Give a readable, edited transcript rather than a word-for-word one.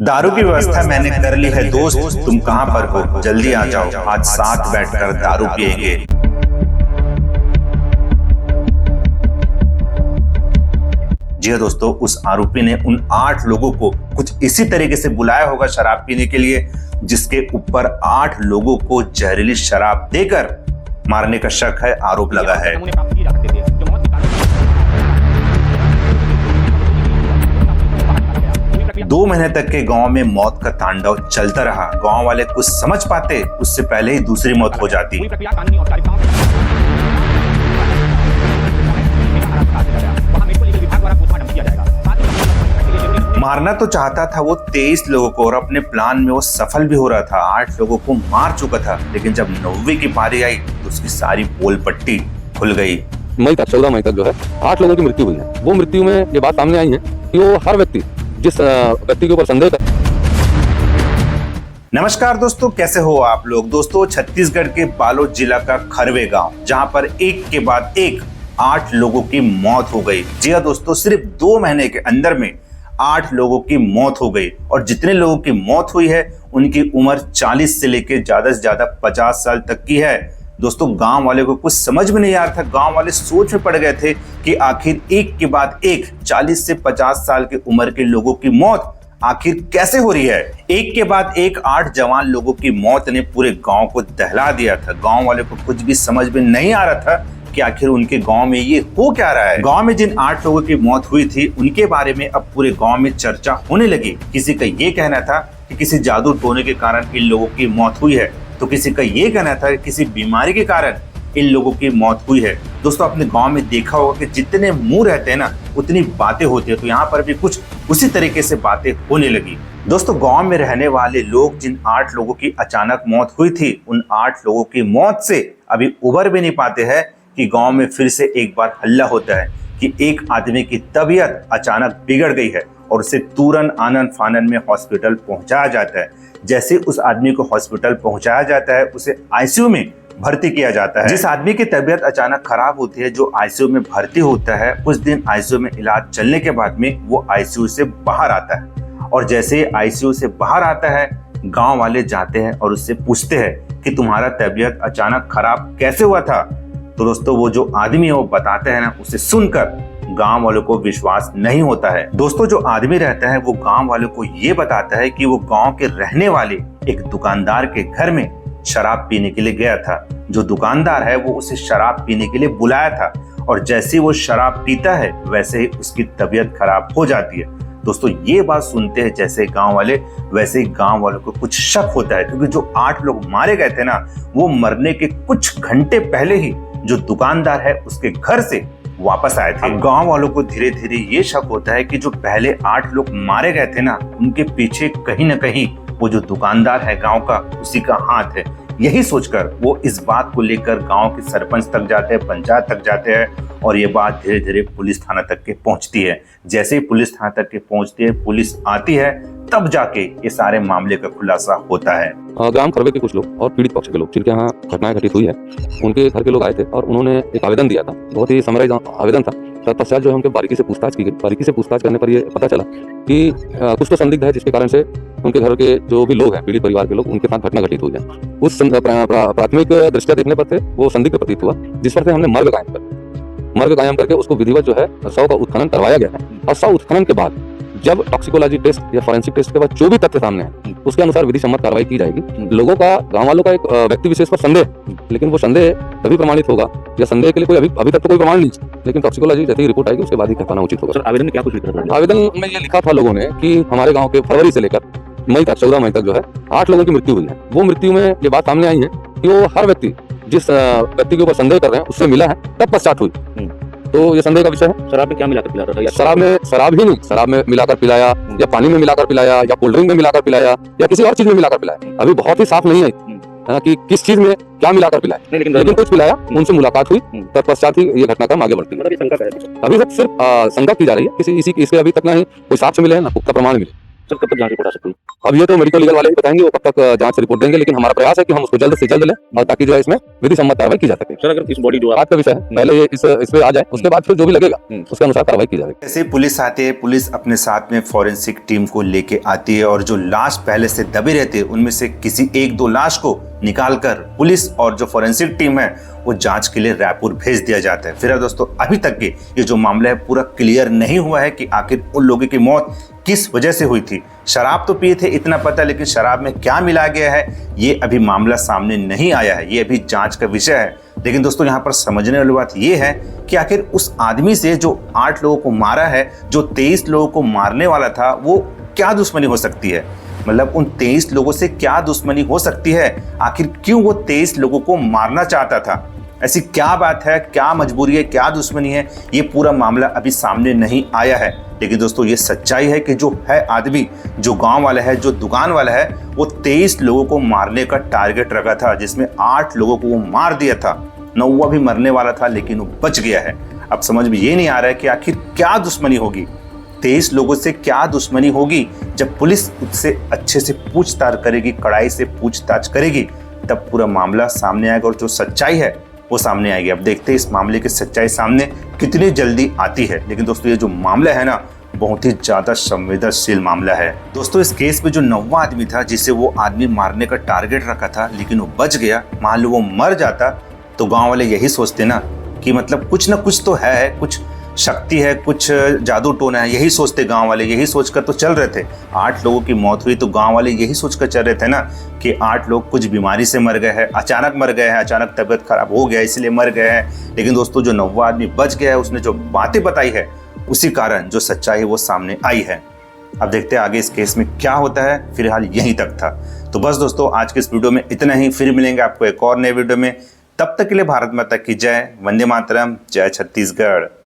दारू की व्यवस्था मैंने कर ली है दोस्त, तुम कहां पर हो? जल्दी आ जाओ, आज साथ बैठकर दारू पिएंगे। जी हाँ दोस्तों, उस आरोपी ने उन 8 लोगों को कुछ इसी तरीके से बुलाया होगा शराब पीने के लिए, जिसके ऊपर 8 लोगों को जहरीली शराब देकर मारने का शक है, आरोप लगा है। 2 महीने तक के गांव में मौत का तांडव चलता रहा। गांव वाले कुछ समझ पाते उससे पहले ही दूसरी मौत हो जाती। मारना तो चाहता था वो 23 लोगों को और अपने प्लान में वो सफल भी हो रहा था। 8 लोगों को मार चुका था, लेकिन जब 9वीं की बारी आई तो उसकी सारी पोल पट्टी खुल गई। 14 मई तक जो है 8 लोगों की मृत्यु हुई है। वो मृत्यु में ये बात सामने आई है कि वो हर व्यक्ति जिस व्यक्ति के ऊपर संदेह कर। नमस्कार दोस्तों, कैसे हो आप लोग? दोस्तों, छत्तीसगढ़ के बालोद जिला का खरवे गांव, जहां पर एक के बाद एक 8 लोगों की मौत हो गई। जी हाँ दोस्तों, सिर्फ 2 महीने के अंदर में 8 लोगों की मौत हो गई। और जितने लोगों की मौत हुई है उनकी उम्र 40 से लेकर ज्यादा से ज्यादा 50 साल तक की है। दोस्तों, गांव वाले को कुछ समझ में नहीं आ रहा था। गांव वाले सोच में पड़ गए थे कि आखिर एक के बाद एक 40 से 50 साल की उम्र के लोगों की मौत आखिर कैसे हो रही है। एक के बाद एक 8 जवान लोगों की मौत ने पूरे गांव को दहला दिया था। गांव वाले को कुछ भी समझ में नहीं आ रहा था कि आखिर उनके गांव में ये हो क्या रहा है। गांव में जिन 8 लोगों की मौत हुई थी उनके बारे में अब पूरे गांव में चर्चा होने लगी। किसी का ये कहना था कि किसी जादू टोने के कारण इन लोगों की मौत हुई है, तो किसी का ये कहना था कि किसी बीमारी के कारण इन लोगों की मौत हुई है। दोस्तों, अपने गांव में देखा होगा कि जितने मुंह रहते हैं ना उतनी बातें होती है, तो यहाँ पर भी कुछ उसी तरीके से बातें होने लगी। दोस्तों, गांव में रहने वाले लोग जिन 8 लोगों की अचानक मौत हुई थी, उन 8 लोगों की मौत से अभी उबर भी नहीं पाते हैं कि गांव में फिर से एक बार हल्ला होता है कि एक आदमी की तबीयत अचानक बिगड़ गई है और उसे तुरंत आनन फानन में हॉस्पिटल पहुंचाया जाता है। जैसे उस आदमी को हॉस्पिटल पहुंचाया जाता है, उसे आईसीयू में भर्ती किया जाता है। जिस आदमी की तबीयत अचानक खराब होती है, जो आईसीयू में भर्ती होता है, उस दिन आईसीयू में इलाज चलने के बाद में वो आईसीयू से बाहर आता है। और जैसे आईसीयू से बाहर आता है, गांव वाले जाते हैं और उससे पूछते हैं कि तुम्हारा तबीयत अचानक खराब कैसे हुआ था। तो दोस्तों, वो जो आदमी है वो बताते हैं ना, उसे सुनकर गांव वालों को विश्वास नहीं होता है। दोस्तों, जो आदमी रहता है वो गांव वालों को ये बताता है कि वो गांव के रहने वाले एक दुकानदार के घर में शराब पीने के लिए गया था। जो दुकानदार है वो उसे शराब पीने के लिए बुलाया था और जैसे वो शराब पीता है वैसे ही उसकी तबीयत खराब हो जाती है। दोस्तों, ये बात सुनते हैं जैसे गांव वाले, वैसे ही गांव वालों को कुछ शक होता है, क्योंकि जो 8 लोग मारे गए थे ना, वो मरने के कुछ घंटे पहले ही जो दुकानदार है उसके घर से वापस आए थे। अब गांव वालों को धीरे धीरे ये शक होता है कि जो पहले 8 लोग मारे गए थे ना, उनके पीछे कहीं ना कहीं वो जो दुकानदार है गांव का, उसी का हाथ है। यही सोचकर वो इस बात को लेकर गांव के सरपंच तक जाते हैं, पंचायत तक जाते हैं और ये बात धीरे धीरे पुलिस थाना तक के पहुंचती है। जैसे ही पुलिस थाना तक के पहुंचती है, पुलिस आती है, तब जाके ये सारे मामले का खुलासा होता है। ग्राम खरवे के कुछ लोग और पीड़ित पक्ष के लोग जिनके यहाँ घटनाएं घटित हुई है, उनके घर के लोग आए थे और उन्होंने एक आवेदन दिया था। बहुत ही समराइज आवेदन था। तत्पश्चात जो है उनके बारीकी से पूछताछ की गई। बारीकी से पूछताछ करने पर यह पता चला कि कुछ तो संदिग्ध है, जिसके कारण से उनके घर के जो भी लोग हैं, पीड़ित परिवार के लोग, उनके साथ घटना घटित हुई है। उस प्राथमिक दृष्टया देखने पर से वो संदिग्ध प्रतीत हुआ, जिस पर से हमने मर्ग कायम करके उसको विधिवत जो है शव का उत्खनन करवाया गया है। और शव उत्खनन के बाद जब टॉक्सिकोलॉजी टेस्ट या फॉरेंसिक टेस्ट के बाद जो भी तथ्य सामने है, उसके अनुसार विधि सम्मत कार्रवाई की जाएगी। लोगों का, गांव वालों का एक व्यक्ति विशेष पर संदेह, लेकिन वो संदेह तभी प्रमाणित होगा या संदेह के लिए कोई अभी तक तो कोई प्रमाण नहीं, लेकिन टॉक्सिकोलॉजी जैसे ही रिपोर्ट आएगी उसके बाद ही कहना उचित होगा। आवेदन में क्या कुछ लिखा था? आवेदन में ये लिखा था लोगों ने कि हमारे गाँव के फरवरी से लेकर 14 मई तक जो है 8 लोगों की मृत्यु हुई है। वो मृत्यु में ये बात सामने आई है कि वो हर व्यक्ति जिस व्यक्ति के ऊपर संदेह कर रहे हैं उससे मिला है, तब पश्चात हुई। तो ये संदेह का विषय है। शराब में क्या मिलाकर पिलाता था? शराब ही नहीं, शराब में मिलाकर पिलाया या पानी में मिलाकर पिलाया या कोल्ड ड्रिंक में मिलाकर पिलाया या किसी और चीज में मिलाकर पिलाया। अभी बहुत ही साफ नहीं है कि किस चीज में क्या मिलाकर पिलाया, लेकिन कुछ पिलाया, उनसे मुलाकात हुई, तत्पश्चात ही ये घटनाक्रम आगे बढ़ती है। अभी सिर्फ शंका की जा रही है, इसके अभी तक ना ही कोई साक्ष्य मिले, ना पुख्ता प्रमाण मिले। सर कब तक जांच रिपोर्ट आ सकती है? अब ये तो मेडिकल लीगल वाले ही बताएंगे वो कब तक जांच रिपोर्ट देंगे, लेकिन हमारा प्रयास है कि हम उसको जल्द से जल्द लें और ताकि जो है इसमें विधि सम्मत कार्रवाई की जा सके। सर अगर इस बॉडी जो बात का विषय है, पहले ये इस पे आ जाए, उसके बाद फिर जो भी लगेगा उसके अनुसार कार्रवाई की जाएगी। जैसे पुलिस आती है, पुलिस अपने साथ में फॉरेंसिक टीम को लेके आती है और जो लाश पहले से दबे रहते हैं उनमें से किसी एक दो लाश को निकालकर पुलिस और जो फॉरेंसिक टीम है वो जांच के लिए रायपुर भेज दिया जाता है। फिर दोस्तों अभी तक के ये जो मामला है पूरा क्लियर नहीं हुआ है कि आखिर उन लोगों की मौत किस वजह से हुई थी। शराब तो पिए थे इतना पता, लेकिन शराब में क्या मिला गया है ये अभी मामला सामने नहीं आया है, ये अभी जांच का विषय है। लेकिन दोस्तों यहाँ पर समझने वाली बात ये है कि आखिर उस आदमी से जो 8 लोगों को मारा है, जो 23 लोगों को मारने वाला था, वो क्या दुश्मनी हो सकती है? मतलब उन 23 लोगों से क्या दुश्मनी हो सकती है? आखिर क्यों वो 23 लोगों को मारना चाहता था? ऐसी क्या बात है, क्या मजबूरी है, क्या दुश्मनी है, ये पूरा मामला अभी सामने नहीं आया है। लेकिन दोस्तों ये सच्चाई है कि जो है आदमी, जो गांव वाला है, जो दुकान वाला है, वो 23 लोगों को मारने का टारगेट रखा था, जिसमें 8 लोगों को वो मार दिया था। 9वां भी मरने वाला था लेकिन वो बच गया है। अब समझ में ये नहीं आ रहा है कि आखिर क्या दुश्मनी होगी, 23 लोगों से क्या दुश्मनी होगी। जब पुलिस उससे अच्छे से पूछताछ करेगी, कड़ाई से पूछताछ करेगी, तब पूरा मामला सामने आएगा और जो सच्चाई है वो सामने आएगी। अब देखते हैं इस मामले की सच्चाई सामने कितनी जल्दी आती है। लेकिन दोस्तों ये जो मामला है ना, बहुत ही ज्यादा संवेदनशील मामला है। दोस्तों इस केस में जो 9वां आदमी था, जिसे वो आदमी मारने का टारगेट रखा था, लेकिन वो बच गया। मान लो वो मर जाता तो गांव वाले यही सोचते ना कि मतलब कुछ ना कुछ तो है, कुछ शक्ति है, कुछ जादू टोना है, यही सोचते गांव वाले, यही सोचकर तो चल रहे थे। 8 लोगों की मौत हुई तो गांव वाले यही सोचकर चल रहे थे ना कि 8 लोग कुछ बीमारी से मर गए हैं, अचानक मर गए हैं, अचानक तबीयत खराब हो गया इसलिए मर गए हैं। लेकिन दोस्तों जो 9वां आदमी बच गया है, उसने जो बातें बताई है, उसी कारण जो सच्चाई है वो सामने आई है। अब देखते हैं आगे इस केस में क्या होता है। फिलहाल यहीं तक था। तो बस दोस्तों आज के इस वीडियो में इतना ही। फिर मिलेंगे आपको एक और नए वीडियो में। तब तक के लिए भारत माता की जय, वंदे मातरम, जय छत्तीसगढ़।